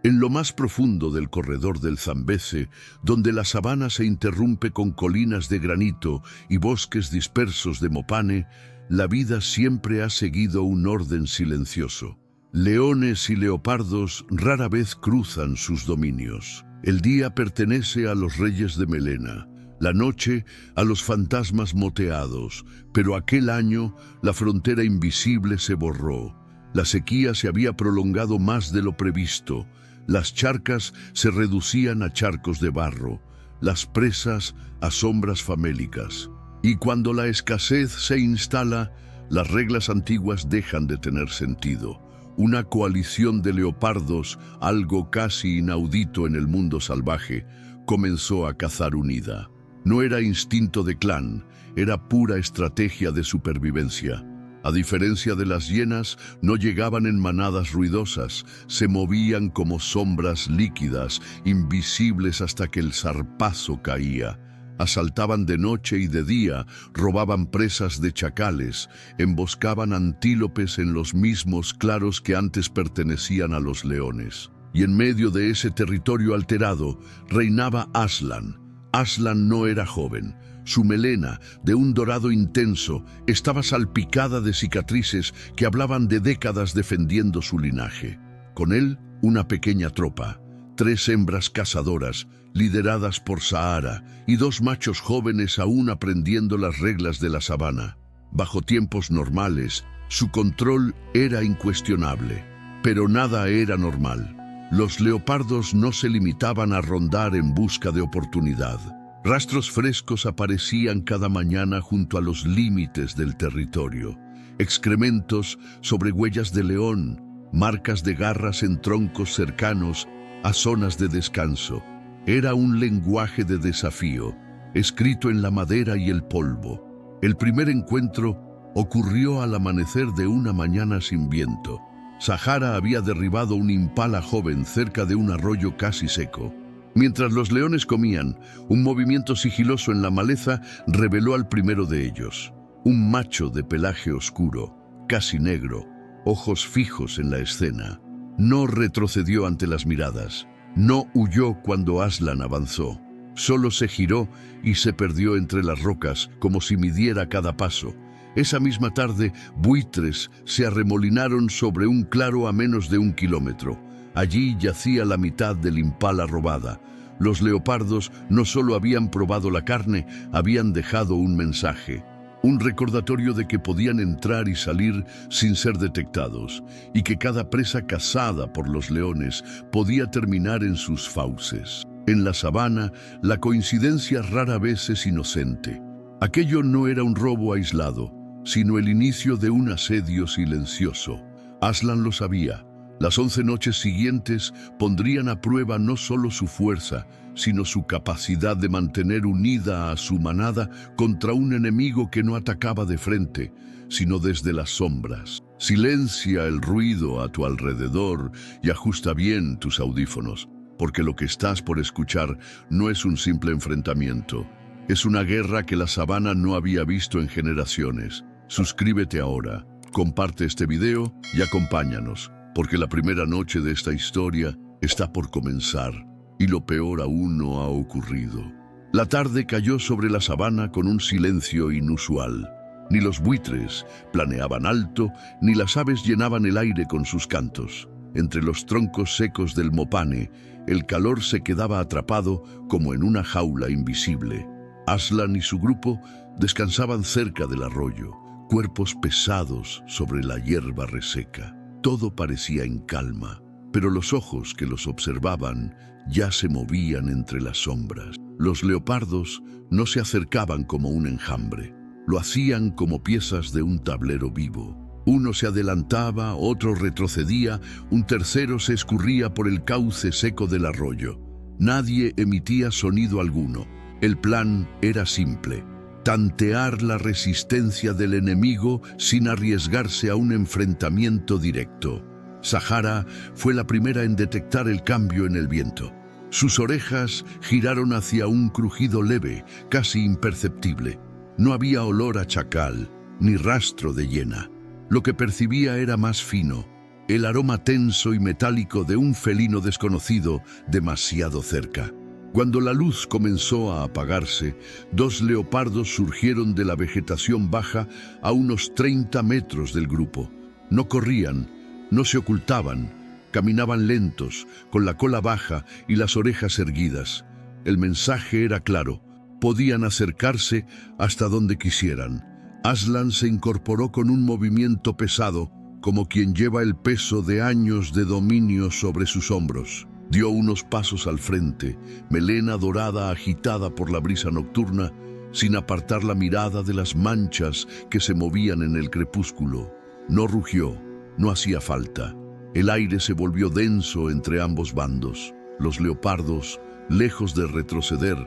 En lo más profundo del corredor del Zambeze, donde la sabana se interrumpe con colinas de granito y bosques dispersos de mopane, la vida siempre ha seguido un orden silencioso. Leones y leopardos rara vez cruzan sus dominios. El día pertenece a los reyes de melena, la noche a los fantasmas moteados, pero aquel año la frontera invisible se borró. La sequía se había prolongado más de lo previsto. Las charcas se reducían a charcos de barro, las presas a sombras famélicas. Y cuando la escasez se instala, las reglas antiguas dejan de tener sentido. Una coalición de leopardos, algo casi inaudito en el mundo salvaje, comenzó a cazar unida. No era instinto de clan, era pura estrategia de supervivencia. A diferencia de las hienas, no llegaban en manadas ruidosas, se movían como sombras líquidas, invisibles hasta que el zarpazo caía. Asaltaban de noche y de día, robaban presas de chacales, emboscaban antílopes en los mismos claros que antes pertenecían a los leones. Y en medio de ese territorio alterado, reinaba Aslan. Aslan no era joven. Su melena, de un dorado intenso, estaba salpicada de cicatrices que hablaban de décadas defendiendo su linaje. Con él, una pequeña tropa, 3 hembras cazadoras, lideradas por Sahara, y 2 machos jóvenes aún aprendiendo las reglas de la sabana. Bajo tiempos normales, su control era incuestionable, pero nada era normal. Los leopardos no se limitaban a rondar en busca de oportunidad. Rastros frescos aparecían cada mañana junto a los límites del territorio. Excrementos sobre huellas de león, marcas de garras en troncos cercanos a zonas de descanso. Era un lenguaje de desafío, escrito en la madera y el polvo. El primer encuentro ocurrió al amanecer de una mañana sin viento. Sahara había derribado un impala joven cerca de un arroyo casi seco. Mientras los leones comían, un movimiento sigiloso en la maleza reveló al primero de ellos. Un macho de pelaje oscuro, casi negro, ojos fijos en la escena. No retrocedió ante las miradas. No huyó cuando Aslan avanzó. Solo se giró y se perdió entre las rocas como si midiera cada paso. Esa misma tarde, buitres se arremolinaron sobre un claro a menos de 1 kilómetro. Allí yacía la mitad del impala robada. Los leopardos no solo habían probado la carne, habían dejado un mensaje. Un recordatorio de que podían entrar y salir sin ser detectados, y que cada presa cazada por los leones podía terminar en sus fauces. En la sabana, la coincidencia rara vez es inocente. Aquello no era un robo aislado, sino el inicio de un asedio silencioso. Aslan lo sabía. Las 11 noches siguientes pondrían a prueba no solo su fuerza, sino su capacidad de mantener unida a su manada contra un enemigo que no atacaba de frente, sino desde las sombras. Silencia el ruido a tu alrededor y ajusta bien tus audífonos, porque lo que estás por escuchar no es un simple enfrentamiento. Es una guerra que la sabana no había visto en generaciones. Suscríbete ahora, comparte este video y acompáñanos, porque la primera noche de esta historia está por comenzar y lo peor aún no ha ocurrido. La tarde cayó sobre la sabana con un silencio inusual. Ni los buitres planeaban alto, ni las aves llenaban el aire con sus cantos. Entre los troncos secos del mopane, el calor se quedaba atrapado como en una jaula invisible. Aslan y su grupo descansaban cerca del arroyo, cuerpos pesados sobre la hierba reseca. Todo parecía en calma, pero los ojos que los observaban ya se movían entre las sombras. Los leopardos no se acercaban como un enjambre, lo hacían como piezas de un tablero vivo. Uno se adelantaba, otro retrocedía, un tercero se escurría por el cauce seco del arroyo. Nadie emitía sonido alguno. El plan era simple: tantear la resistencia del enemigo sin arriesgarse a un enfrentamiento directo. Sahara fue la primera en detectar el cambio en el viento. Sus orejas giraron hacia un crujido leve, casi imperceptible. No había olor a chacal, ni rastro de hiena. Lo que percibía era más fino, el aroma tenso y metálico de un felino desconocido demasiado cerca. Cuando la luz comenzó a apagarse, dos leopardos surgieron de la vegetación baja a unos 30 metros del grupo. No corrían, no se ocultaban, caminaban lentos, con la cola baja y las orejas erguidas. El mensaje era claro, podían acercarse hasta donde quisieran. Aslan se incorporó con un movimiento pesado, como quien lleva el peso de años de dominio sobre sus hombros. Dio unos pasos al frente, melena dorada agitada por la brisa nocturna, sin apartar la mirada de las manchas que se movían en el crepúsculo. No rugió, no hacía falta. El aire se volvió denso entre ambos bandos. Los leopardos, lejos de retroceder,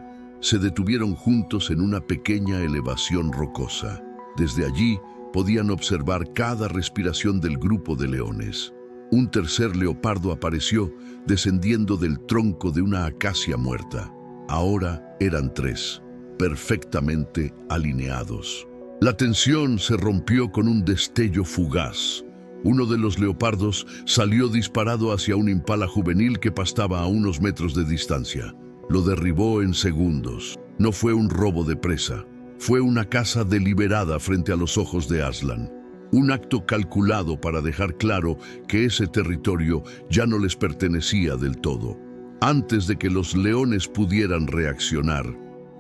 se detuvieron juntos en una pequeña elevación rocosa. Desde allí podían observar cada respiración del grupo de leones. Un tercer leopardo apareció descendiendo del tronco de una acacia muerta. Ahora eran 3, perfectamente alineados. La tensión se rompió con un destello fugaz. Uno de los leopardos salió disparado hacia un impala juvenil que pastaba a unos metros de distancia. Lo derribó en segundos. No fue un robo de presa. Fue una caza deliberada frente a los ojos de Aslan. Un acto calculado para dejar claro que ese territorio ya no les pertenecía del todo. Antes de que los leones pudieran reaccionar,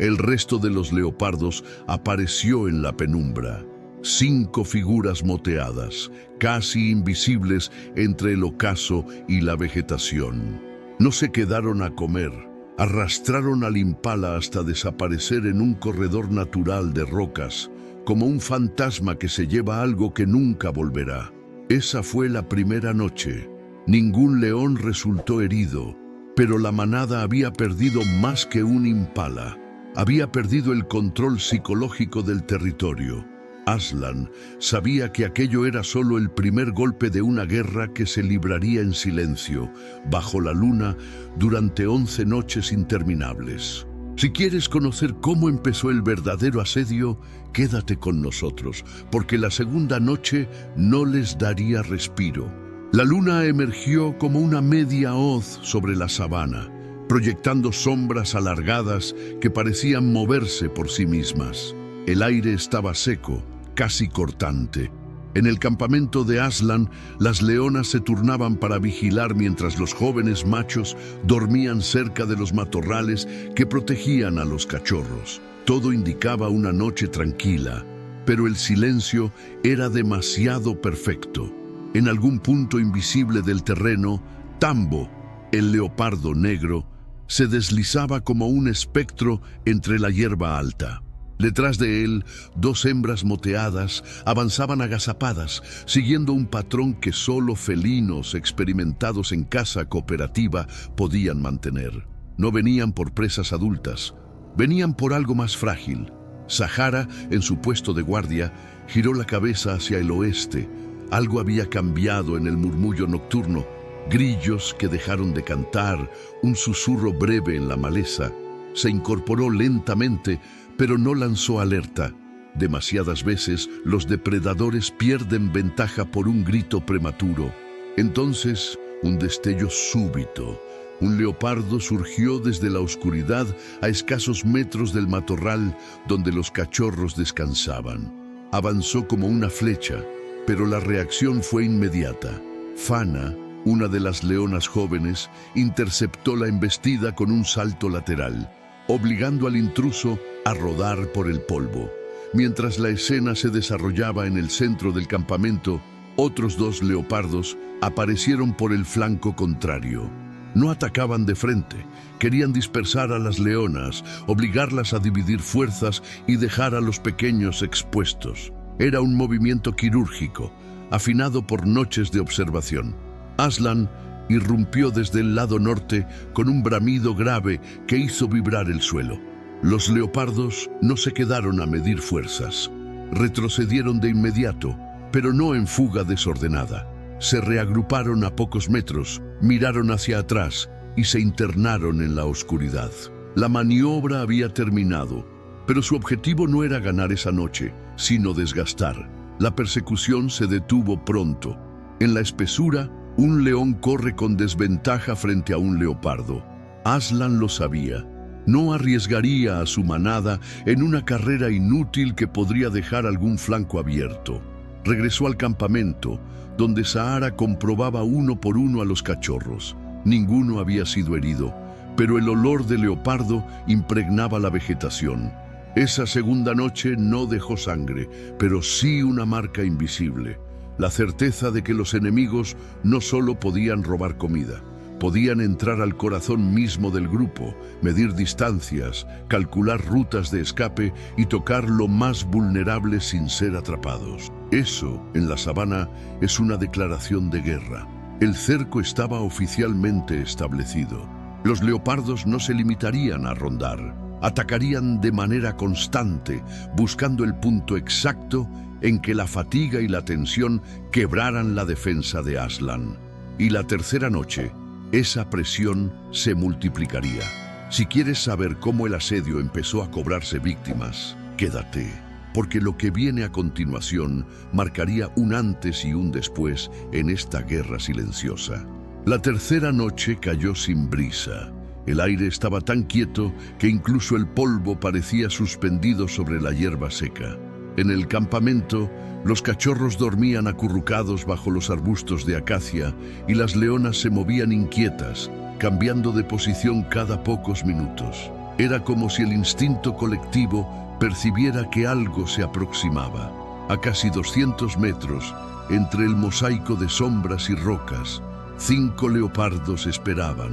el resto de los leopardos apareció en la penumbra. 5 figuras moteadas, casi invisibles entre el ocaso y la vegetación. No se quedaron a comer. Arrastraron al impala hasta desaparecer en un corredor natural de rocas, como un fantasma que se lleva algo que nunca volverá. Esa fue la primera noche. Ningún león resultó herido, pero la manada había perdido más que un impala. Había perdido el control psicológico del territorio. Aslan sabía que aquello era solo el primer golpe de una guerra que se libraría en silencio, bajo la luna, durante 11 noches interminables. Si quieres conocer cómo empezó el verdadero asedio, quédate con nosotros, porque la segunda noche no les daría respiro. La luna emergió como una media hoz sobre la sabana, proyectando sombras alargadas que parecían moverse por sí mismas. El aire estaba seco, casi cortante. En el campamento de Aslan, las leonas se turnaban para vigilar mientras los jóvenes machos dormían cerca de los matorrales que protegían a los cachorros. Todo indicaba una noche tranquila, pero el silencio era demasiado perfecto. En algún punto invisible del terreno, Tambo, el leopardo negro, se deslizaba como un espectro entre la hierba alta. Detrás de él, 2 hembras moteadas avanzaban agazapadas, siguiendo un patrón que solo felinos experimentados en caza cooperativa podían mantener. No venían por presas adultas, venían por algo más frágil. Sahara, en su puesto de guardia, giró la cabeza hacia el oeste. Algo había cambiado en el murmullo nocturno. Grillos que dejaron de cantar, un susurro breve en la maleza. Se incorporó lentamente, pero no lanzó alerta. Demasiadas veces los depredadores pierden ventaja por un grito prematuro. Entonces, un destello súbito. Un leopardo surgió desde la oscuridad a escasos metros del matorral donde los cachorros descansaban. Avanzó como una flecha, pero la reacción fue inmediata. Fana, una de las leonas jóvenes, interceptó la embestida con un salto lateral, obligando al intruso a rodar por el polvo. Mientras la escena se desarrollaba en el centro del campamento, otros 2 leopardos aparecieron por el flanco contrario. No atacaban de frente, querían dispersar a las leonas, obligarlas a dividir fuerzas y dejar a los pequeños expuestos. Era un movimiento quirúrgico, afinado por noches de observación. Aslan irrumpió desde el lado norte con un bramido grave que hizo vibrar el suelo. Los leopardos no se quedaron a medir fuerzas. Retrocedieron de inmediato, pero no en fuga desordenada. Se reagruparon a pocos metros, miraron hacia atrás y se internaron en la oscuridad. La maniobra había terminado, pero su objetivo no era ganar esa noche, sino desgastar. La persecución se detuvo pronto. En la espesura, un león corre con desventaja frente a un leopardo. Aslan lo sabía. No arriesgaría a su manada en una carrera inútil que podría dejar algún flanco abierto. Regresó al campamento, donde Sahara comprobaba uno por uno a los cachorros. Ninguno había sido herido, pero el olor de leopardo impregnaba la vegetación. Esa segunda noche no dejó sangre, pero sí una marca invisible. La certeza de que los enemigos no solo podían robar comida, podían entrar al corazón mismo del grupo, medir distancias, calcular rutas de escape y tocar lo más vulnerable sin ser atrapados. Eso, en la sabana, es una declaración de guerra. El cerco estaba oficialmente establecido. Los leopardos no se limitarían a rondar. Atacarían de manera constante, buscando el punto exacto en que la fatiga y la tensión quebraran la defensa de Aslan. Y la tercera noche, esa presión se multiplicaría. Si quieres saber cómo el asedio empezó a cobrarse víctimas, quédate, porque lo que viene a continuación marcaría un antes y un después en esta guerra silenciosa. La tercera noche cayó sin brisa. El aire estaba tan quieto que incluso el polvo parecía suspendido sobre la hierba seca. En el campamento, los cachorros dormían acurrucados bajo los arbustos de acacia y las leonas se movían inquietas, cambiando de posición cada pocos minutos. Era como si el instinto colectivo percibiera que algo se aproximaba. A casi 200 metros, entre el mosaico de sombras y rocas, 5 leopardos esperaban.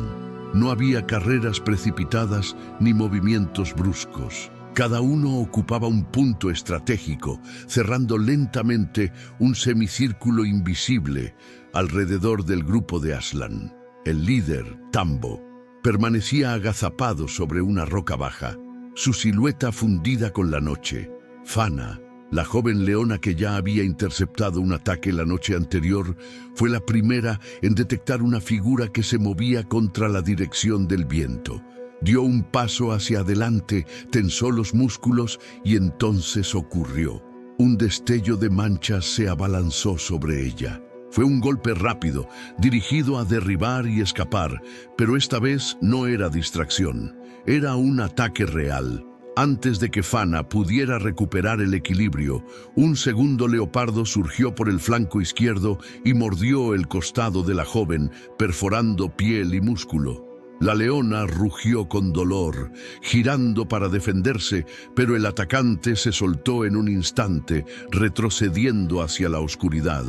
No había carreras precipitadas ni movimientos bruscos. Cada uno ocupaba un punto estratégico, cerrando lentamente un semicírculo invisible alrededor del grupo de Aslan. El líder, Tambo, permanecía agazapado sobre una roca baja, su silueta fundida con la noche. Fana, la joven leona que ya había interceptado un ataque la noche anterior, fue la primera en detectar una figura que se movía contra la dirección del viento. Dio un paso hacia adelante, tensó los músculos y entonces ocurrió. Un destello de manchas se abalanzó sobre ella. Fue un golpe rápido, dirigido a derribar y escapar, pero esta vez no era distracción, era un ataque real. Antes de que Fana pudiera recuperar el equilibrio, un segundo leopardo surgió por el flanco izquierdo y mordió el costado de la joven, perforando piel y músculo. La leona rugió con dolor, girando para defenderse, pero el atacante se soltó en un instante, retrocediendo hacia la oscuridad.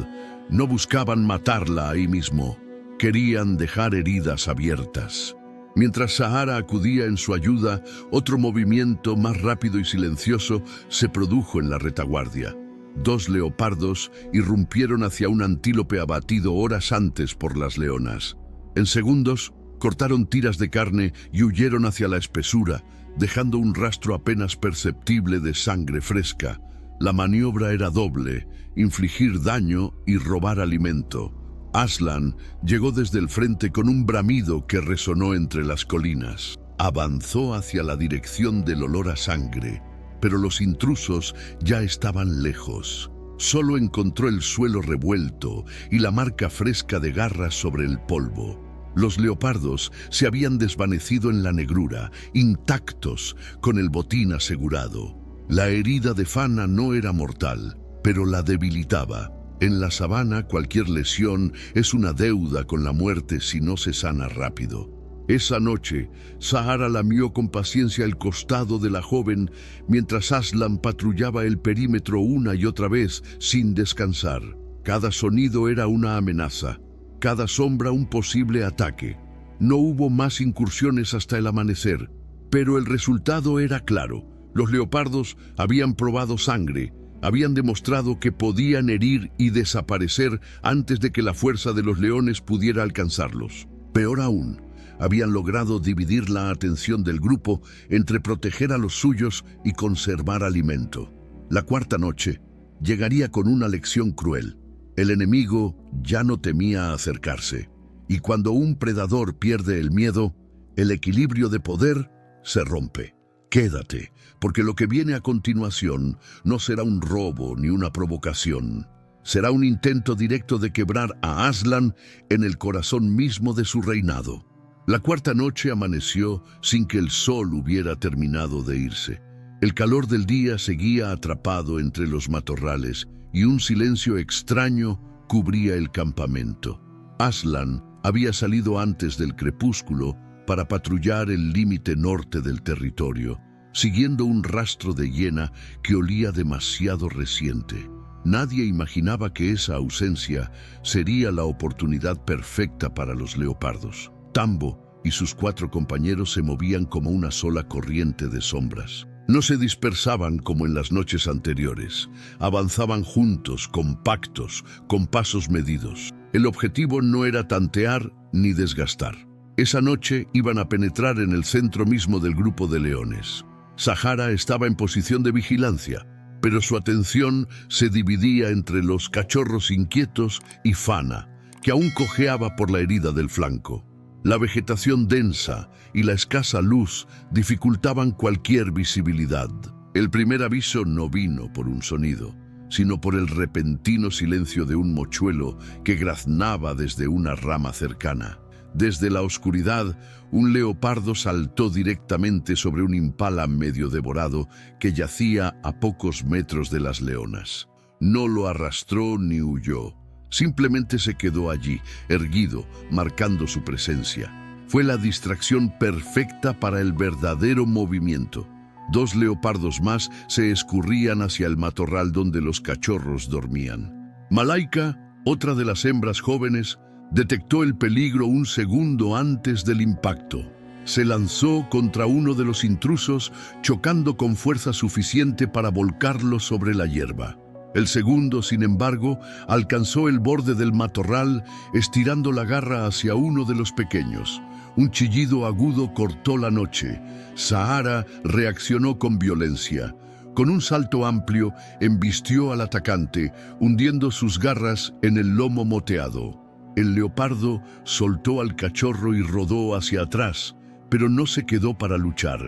No buscaban matarla ahí mismo, querían dejar heridas abiertas. Mientras Sahara acudía en su ayuda, otro movimiento más rápido y silencioso se produjo en la retaguardia. 2 leopardos irrumpieron hacia un antílope abatido horas antes por las leonas. En segundos, cortaron tiras de carne y huyeron hacia la espesura, dejando un rastro apenas perceptible de sangre fresca. La maniobra era doble: infligir daño y robar alimento. Aslan llegó desde el frente con un bramido que resonó entre las colinas. Avanzó hacia la dirección del olor a sangre, pero los intrusos ya estaban lejos. Solo encontró el suelo revuelto y la marca fresca de garras sobre el polvo. Los leopardos se habían desvanecido en la negrura, intactos, con el botín asegurado. La herida de Fana no era mortal, pero la debilitaba. En la sabana, cualquier lesión es una deuda con la muerte si no se sana rápido. Esa noche, Sahara lamió con paciencia el costado de la joven, mientras Aslan patrullaba el perímetro una y otra vez, sin descansar. Cada sonido era una amenaza, cada sombra un posible ataque. No hubo más incursiones hasta el amanecer, pero el resultado era claro. Los leopardos habían probado sangre, habían demostrado que podían herir y desaparecer antes de que la fuerza de los leones pudiera alcanzarlos. Peor aún, habían logrado dividir la atención del grupo entre proteger a los suyos y conservar alimento. La cuarta noche llegaría con una lección cruel. El enemigo ya no temía acercarse, y cuando un predador pierde el miedo, el equilibrio de poder se rompe. Quédate, porque lo que viene a continuación no será un robo ni una provocación. Será un intento directo de quebrar a Aslan en el corazón mismo de su reinado. La cuarta noche amaneció sin que el sol hubiera terminado de irse. El calor del día seguía atrapado entre los matorrales y un silencio extraño cubría el campamento. Aslan había salido antes del crepúsculo para patrullar el límite norte del territorio, siguiendo un rastro de hiena que olía demasiado reciente. Nadie imaginaba que esa ausencia sería la oportunidad perfecta para los leopardos. Tambo y sus 4 compañeros se movían como una sola corriente de sombras. No se dispersaban como en las noches anteriores. Avanzaban juntos, compactos, con pasos medidos. El objetivo no era tantear ni desgastar. Esa noche iban a penetrar en el centro mismo del grupo de leones. Sahara estaba en posición de vigilancia, pero su atención se dividía entre los cachorros inquietos y Fana, que aún cojeaba por la herida del flanco. La vegetación densa y la escasa luz dificultaban cualquier visibilidad. El primer aviso no vino por un sonido, sino por el repentino silencio de un mochuelo que graznaba desde una rama cercana. Desde la oscuridad, un leopardo saltó directamente sobre un impala medio devorado que yacía a pocos metros de las leonas. No lo arrastró ni huyó. Simplemente se quedó allí, erguido, marcando su presencia. Fue la distracción perfecta para el verdadero movimiento. 2 leopardos más se escurrían hacia el matorral donde los cachorros dormían. Malaika, otra de las hembras jóvenes, detectó el peligro un segundo antes del impacto. Se lanzó contra uno de los intrusos, chocando con fuerza suficiente para volcarlo sobre la hierba. El segundo, sin embargo, alcanzó el borde del matorral, estirando la garra hacia uno de los pequeños. Un chillido agudo cortó la noche. Sahara reaccionó con violencia. Con un salto amplio, embistió al atacante, hundiendo sus garras en el lomo moteado. El leopardo soltó al cachorro y rodó hacia atrás, pero no se quedó para luchar.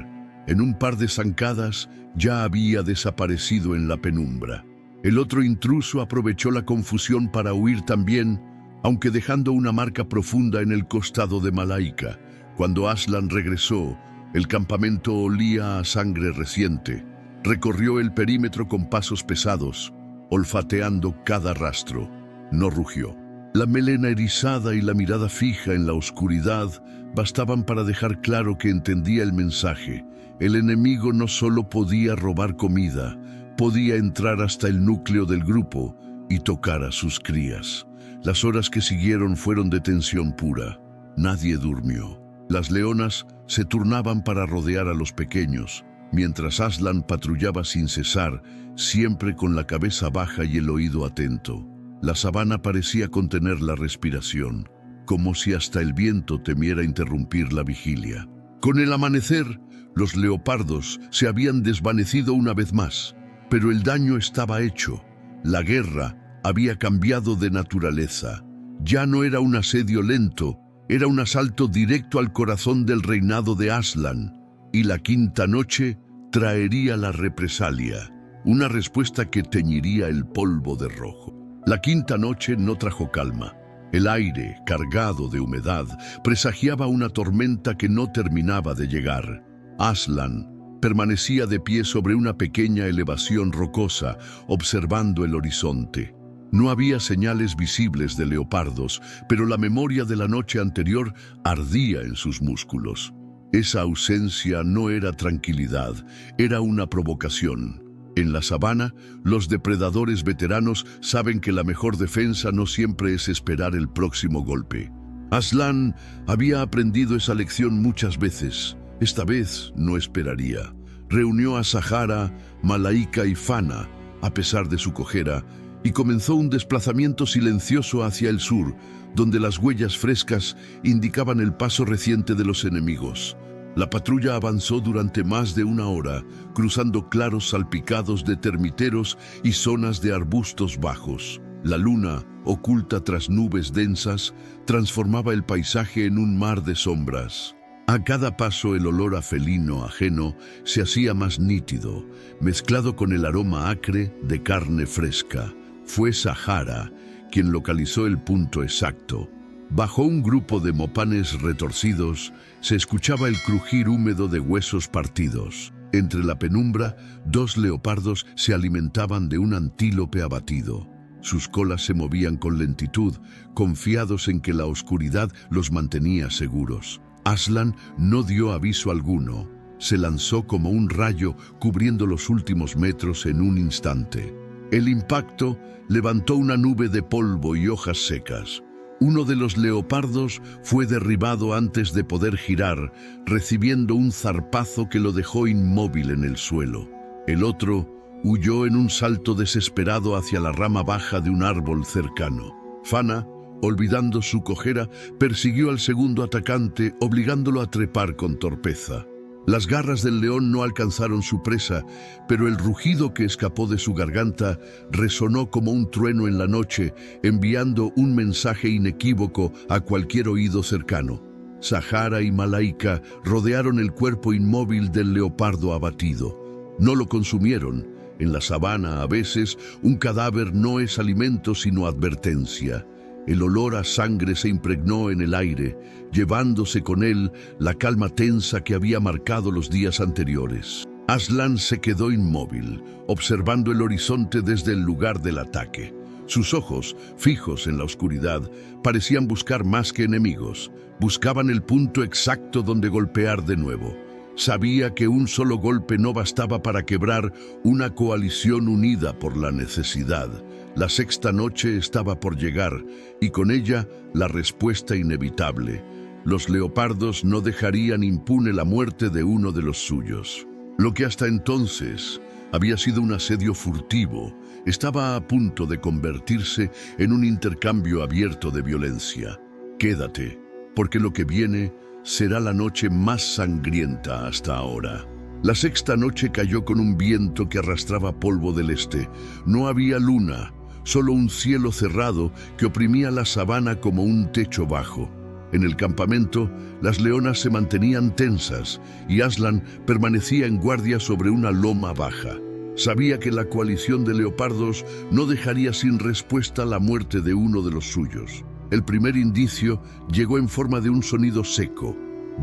En un par de zancadas ya había desaparecido en la penumbra. El otro intruso aprovechó la confusión para huir también, aunque dejando una marca profunda en el costado de Malaika. Cuando Aslan regresó, el campamento olía a sangre reciente. Recorrió el perímetro con pasos pesados, olfateando cada rastro. No rugió. La melena erizada y la mirada fija en la oscuridad bastaban para dejar claro que entendía el mensaje. El enemigo no solo podía robar comida, podía entrar hasta el núcleo del grupo y tocar a sus crías. Las horas que siguieron fueron de tensión pura. Nadie durmió. Las leonas se turnaban para rodear a los pequeños, mientras Aslan patrullaba sin cesar, siempre con la cabeza baja y el oído atento. La sabana parecía contener la respiración, como si hasta el viento temiera interrumpir la vigilia. Con el amanecer, los leopardos se habían desvanecido una vez más, pero el daño estaba hecho. La guerra había cambiado de naturaleza. Ya no era un asedio lento, era un asalto directo al corazón del reinado de Aslan, y la quinta noche traería la represalia, una respuesta que teñiría el polvo de rojo. La quinta noche no trajo calma. El aire, cargado de humedad, presagiaba una tormenta que no terminaba de llegar. Aslan permanecía de pie sobre una pequeña elevación rocosa, observando el horizonte. No había señales visibles de leopardos, pero la memoria de la noche anterior ardía en sus músculos. Esa ausencia no era tranquilidad, era una provocación. En la sabana, los depredadores veteranos saben que la mejor defensa no siempre es esperar el próximo golpe. Aslan había aprendido esa lección muchas veces. Esta vez no esperaría. Reunió a Sahara, Malaika y Fana, a pesar de su cojera, y comenzó un desplazamiento silencioso hacia el sur, donde las huellas frescas indicaban el paso reciente de los enemigos. La patrulla avanzó durante más de una hora, cruzando claros salpicados de termiteros y zonas de arbustos bajos. La luna, oculta tras nubes densas, transformaba el paisaje en un mar de sombras. A cada paso el olor a felino ajeno se hacía más nítido, mezclado con el aroma acre de carne fresca. Fue Sahara quien localizó el punto exacto. Bajo un grupo de mopanes retorcidos se escuchaba el crujir húmedo de huesos partidos. Entre la penumbra, dos leopardos se alimentaban de un antílope abatido. Sus colas se movían con lentitud, confiados en que la oscuridad los mantenía seguros. Aslan no dio aviso alguno. Se lanzó como un rayo, cubriendo los últimos metros en un instante. El impacto levantó una nube de polvo y hojas secas. Uno de los leopardos fue derribado antes de poder girar, recibiendo un zarpazo que lo dejó inmóvil en el suelo. El otro huyó en un salto desesperado hacia la rama baja de un árbol cercano. Fana, olvidando su cojera, persiguió al segundo atacante, obligándolo a trepar con torpeza. Las garras del león no alcanzaron su presa, pero el rugido que escapó de su garganta resonó como un trueno en la noche, enviando un mensaje inequívoco a cualquier oído cercano. Sahara y Malaika rodearon el cuerpo inmóvil del leopardo abatido. No lo consumieron. En la sabana, a veces, un cadáver no es alimento sino advertencia. El olor a sangre se impregnó en el aire, llevándose con él la calma tensa que había marcado los días anteriores. Aslan se quedó inmóvil, observando el horizonte desde el lugar del ataque. Sus ojos, fijos en la oscuridad, parecían buscar más que enemigos. Buscaban el punto exacto donde golpear de nuevo. Sabía que un solo golpe no bastaba para quebrar una coalición unida por la necesidad. La sexta noche estaba por llegar, y con ella la respuesta inevitable. Los leopardos no dejarían impune la muerte de uno de los suyos. Lo que hasta entonces había sido un asedio furtivo, estaba a punto de convertirse en un intercambio abierto de violencia. Quédate, porque lo que viene será la noche más sangrienta hasta ahora. La sexta noche cayó con un viento que arrastraba polvo del este. No había luna, solo un cielo cerrado que oprimía la sabana como un techo bajo. En el campamento, las leonas se mantenían tensas y Aslan permanecía en guardia sobre una loma baja. Sabía que la coalición de leopardos no dejaría sin respuesta la muerte de uno de los suyos. El primer indicio llegó en forma de un sonido seco,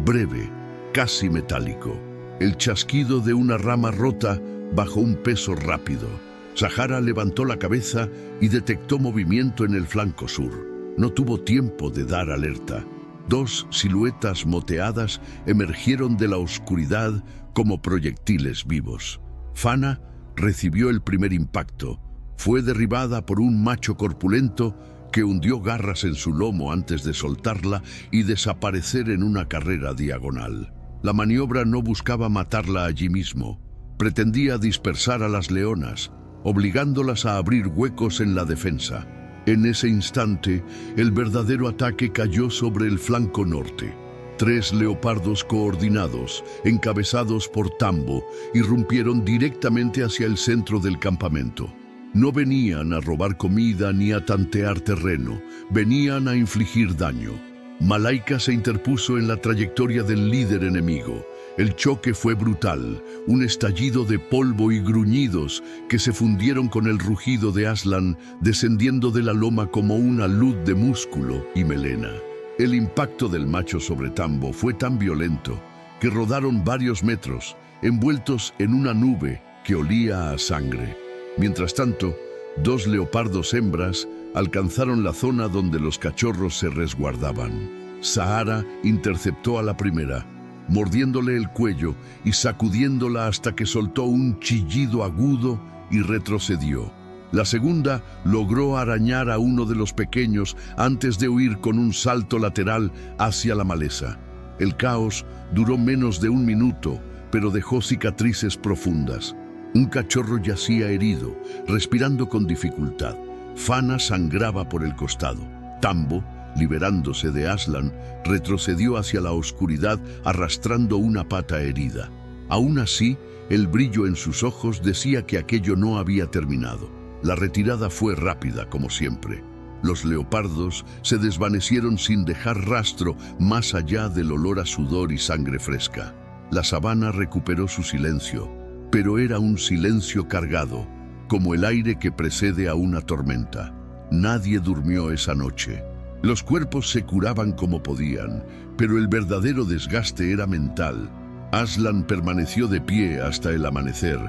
breve, casi metálico. El chasquido de una rama rota bajo un peso rápido. Sahara levantó la cabeza y detectó movimiento en el flanco sur. No tuvo tiempo de dar alerta. Dos siluetas moteadas emergieron de la oscuridad como proyectiles vivos. Fana recibió el primer impacto. Fue derribada por un macho corpulento que hundió garras en su lomo antes de soltarla y desaparecer en una carrera diagonal. La maniobra no buscaba matarla allí mismo. Pretendía dispersar a las leonas, obligándolas a abrir huecos en la defensa. En ese instante, el verdadero ataque cayó sobre el flanco norte. 3 leopardos coordinados, encabezados por Tambo, irrumpieron directamente hacia el centro del campamento. No venían a robar comida ni a tantear terreno, venían a infligir daño. Malaika se interpuso en la trayectoria del líder enemigo. El choque fue brutal, un estallido de polvo y gruñidos que se fundieron con el rugido de Aslan descendiendo de la loma como una luz de músculo y melena. El impacto del macho sobre Tambo fue tan violento que rodaron varios metros, envueltos en una nube que olía a sangre. Mientras tanto, 2 leopardos hembras alcanzaron la zona donde los cachorros se resguardaban. Sahara interceptó a la primera, mordiéndole el cuello y sacudiéndola hasta que soltó un chillido agudo y retrocedió. La segunda logró arañar a uno de los pequeños antes de huir con un salto lateral hacia la maleza. El caos duró menos de 1 minuto, pero dejó cicatrices profundas. Un cachorro yacía herido, respirando con dificultad. Fana sangraba por el costado. Tambo, liberándose de Aslan, retrocedió hacia la oscuridad arrastrando una pata herida. Aún así, el brillo en sus ojos decía que aquello no había terminado. La retirada fue rápida, como siempre. Los leopardos se desvanecieron sin dejar rastro más allá del olor a sudor y sangre fresca. La sabana recuperó su silencio, pero era un silencio cargado, como el aire que precede a una tormenta. Nadie durmió esa noche. Los cuerpos se curaban como podían, pero el verdadero desgaste era mental. Aslan permaneció de pie hasta el amanecer,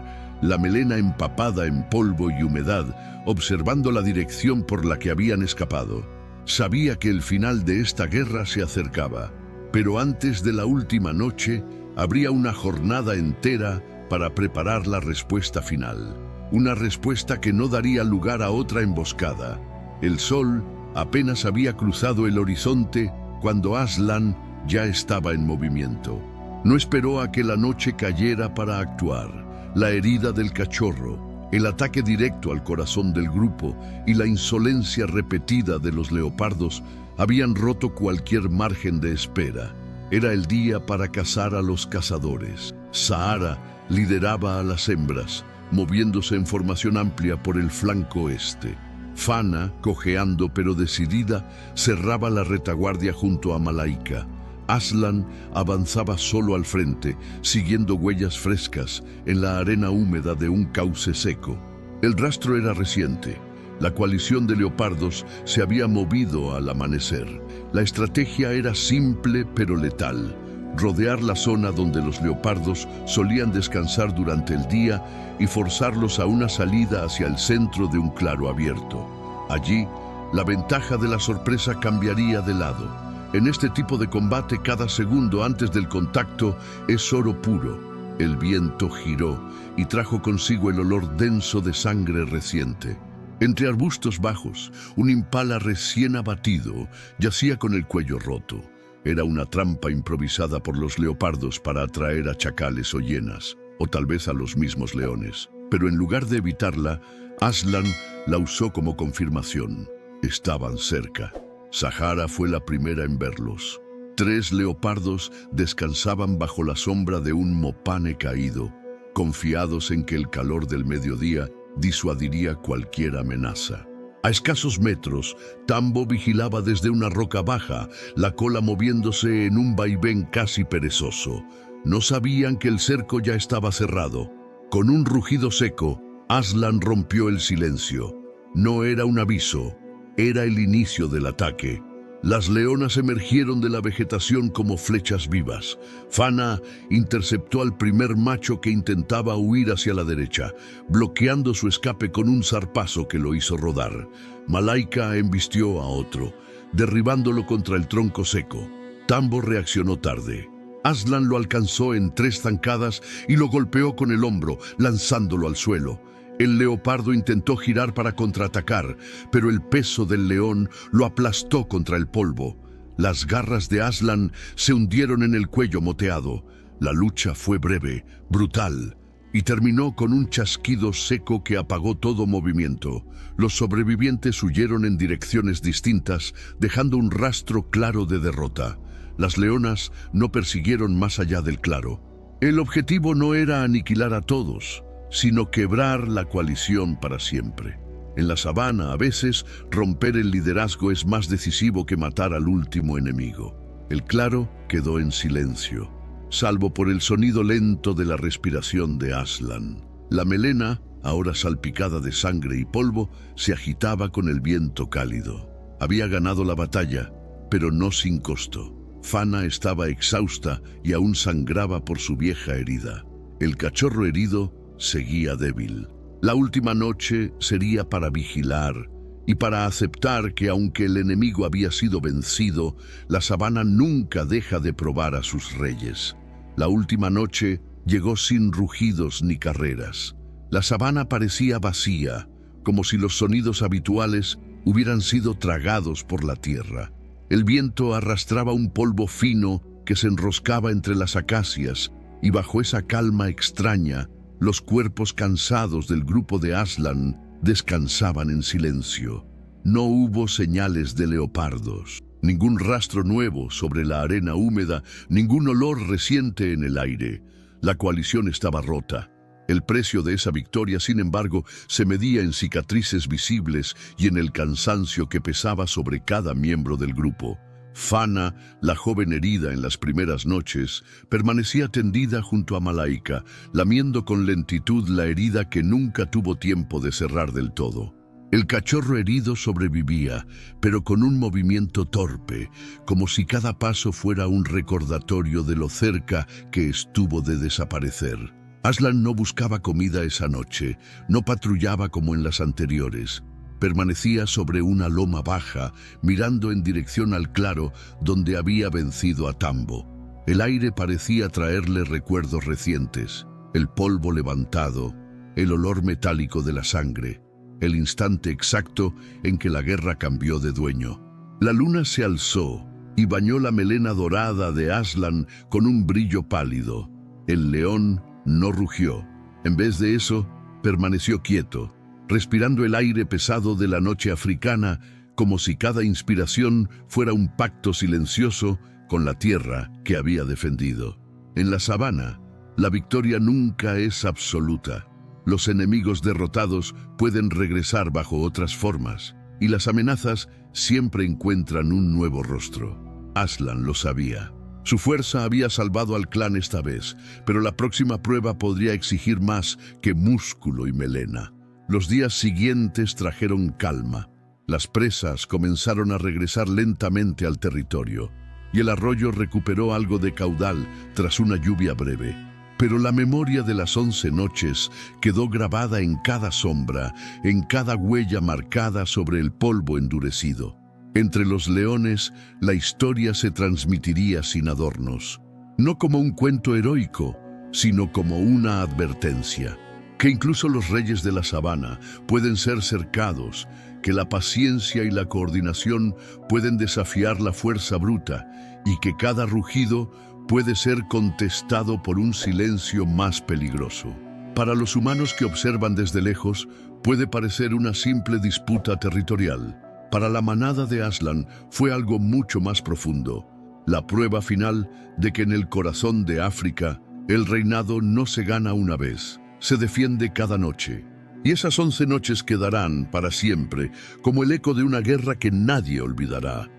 la melena empapada en polvo y humedad, observando la dirección por la que habían escapado. Sabía que el final de esta guerra se acercaba, pero antes de la última noche habría una jornada entera para preparar la respuesta final. Una respuesta que no daría lugar a otra emboscada. El sol apenas había cruzado el horizonte cuando Aslan ya estaba en movimiento. No esperó a que la noche cayera para actuar. La herida del cachorro, el ataque directo al corazón del grupo y la insolencia repetida de los leopardos habían roto cualquier margen de espera. Era el día para cazar a los cazadores. Sahara lideraba a las hembras, moviéndose en formación amplia por el flanco este. Fana, cojeando pero decidida, cerraba la retaguardia junto a Malaika. Aslan avanzaba solo al frente, siguiendo huellas frescas en la arena húmeda de un cauce seco. El rastro era reciente. La coalición de leopardos se había movido al amanecer. La estrategia era simple pero letal: rodear la zona donde los leopardos solían descansar durante el día y forzarlos a una salida hacia el centro de un claro abierto. Allí, la ventaja de la sorpresa cambiaría de lado. En este tipo de combate, cada segundo antes del contacto es oro puro. El viento giró y trajo consigo el olor denso de sangre reciente. Entre arbustos bajos, un impala recién abatido yacía con el cuello roto. Era una trampa improvisada por los leopardos para atraer a chacales o hienas, o tal vez a los mismos leones. Pero en lugar de evitarla, Aslan la usó como confirmación. Estaban cerca. Sahara fue la primera en verlos. 3 leopardos descansaban bajo la sombra de un mopane caído, confiados en que el calor del mediodía disuadiría cualquier amenaza. A escasos metros, Tambo vigilaba desde una roca baja, la cola moviéndose en un vaivén casi perezoso. No sabían que el cerco ya estaba cerrado. Con un rugido seco, Aslan rompió el silencio. No era un aviso, era el inicio del ataque. Las leonas emergieron de la vegetación como flechas vivas. Fana interceptó al primer macho que intentaba huir hacia la derecha, bloqueando su escape con un zarpazo que lo hizo rodar. Malaika embistió a otro, derribándolo contra el tronco seco. Tambo reaccionó tarde. Aslan lo alcanzó en 3 zancadas y lo golpeó con el hombro, lanzándolo al suelo. El leopardo intentó girar para contraatacar, pero el peso del león lo aplastó contra el polvo. Las garras de Aslan se hundieron en el cuello moteado. La lucha fue breve, brutal, y terminó con un chasquido seco que apagó todo movimiento. Los sobrevivientes huyeron en direcciones distintas, dejando un rastro claro de derrota. Las leonas no persiguieron más allá del claro. El objetivo no era aniquilar a todos, sino quebrar la coalición para siempre. En la sabana, a veces, romper el liderazgo es más decisivo que matar al último enemigo. El claro quedó en silencio, salvo por el sonido lento de la respiración de Aslan. La melena, ahora salpicada de sangre y polvo, se agitaba con el viento cálido. Había ganado la batalla, pero no sin costo. Fana estaba exhausta y aún sangraba por su vieja herida. El cachorro herido seguía débil. La última noche sería para vigilar y para aceptar que aunque el enemigo había sido vencido, la sabana nunca deja de probar a sus reyes. La última noche llegó sin rugidos ni carreras. La sabana parecía vacía, como si los sonidos habituales hubieran sido tragados por la tierra. El viento arrastraba un polvo fino que se enroscaba entre las acacias, y bajo esa calma extraña, los cuerpos cansados del grupo de Aslan descansaban en silencio. No hubo señales de leopardos, ningún rastro nuevo sobre la arena húmeda, ningún olor reciente en el aire. La coalición estaba rota. El precio de esa victoria, sin embargo, se medía en cicatrices visibles y en el cansancio que pesaba sobre cada miembro del grupo. Fana, la joven herida en las primeras noches, permanecía tendida junto a Malaika, lamiendo con lentitud la herida que nunca tuvo tiempo de cerrar del todo. El cachorro herido sobrevivía, pero con un movimiento torpe, como si cada paso fuera un recordatorio de lo cerca que estuvo de desaparecer. Aslan no buscaba comida esa noche, no patrullaba como en las anteriores. Permanecía sobre una loma baja, mirando en dirección al claro donde había vencido a Tambo. El aire parecía traerle recuerdos recientes, el polvo levantado, el olor metálico de la sangre, el instante exacto en que la guerra cambió de dueño. La luna se alzó y bañó la melena dorada de Aslan con un brillo pálido. El león no rugió. En vez de eso, permaneció quieto, respirando el aire pesado de la noche africana, como si cada inspiración fuera un pacto silencioso con la tierra que había defendido. En la sabana, la victoria nunca es absoluta. Los enemigos derrotados pueden regresar bajo otras formas, y las amenazas siempre encuentran un nuevo rostro. Aslan lo sabía. Su fuerza había salvado al clan esta vez, pero la próxima prueba podría exigir más que músculo y melena. Los días siguientes trajeron calma. Las presas comenzaron a regresar lentamente al territorio, y el arroyo recuperó algo de caudal tras una lluvia breve. Pero la memoria de las 11 noches quedó grabada en cada sombra, en cada huella marcada sobre el polvo endurecido. Entre los leones, la historia se transmitiría sin adornos, no como un cuento heroico, sino como una advertencia. Que incluso los reyes de la sabana pueden ser cercados, que la paciencia y la coordinación pueden desafiar la fuerza bruta y que cada rugido puede ser contestado por un silencio más peligroso. Para los humanos que observan desde lejos, puede parecer una simple disputa territorial. Para la manada de Aslan fue algo mucho más profundo, la prueba final de que en el corazón de África el reinado no se gana una vez, se defiende cada noche. Y esas 11 noches quedarán para siempre como el eco de una guerra que nadie olvidará.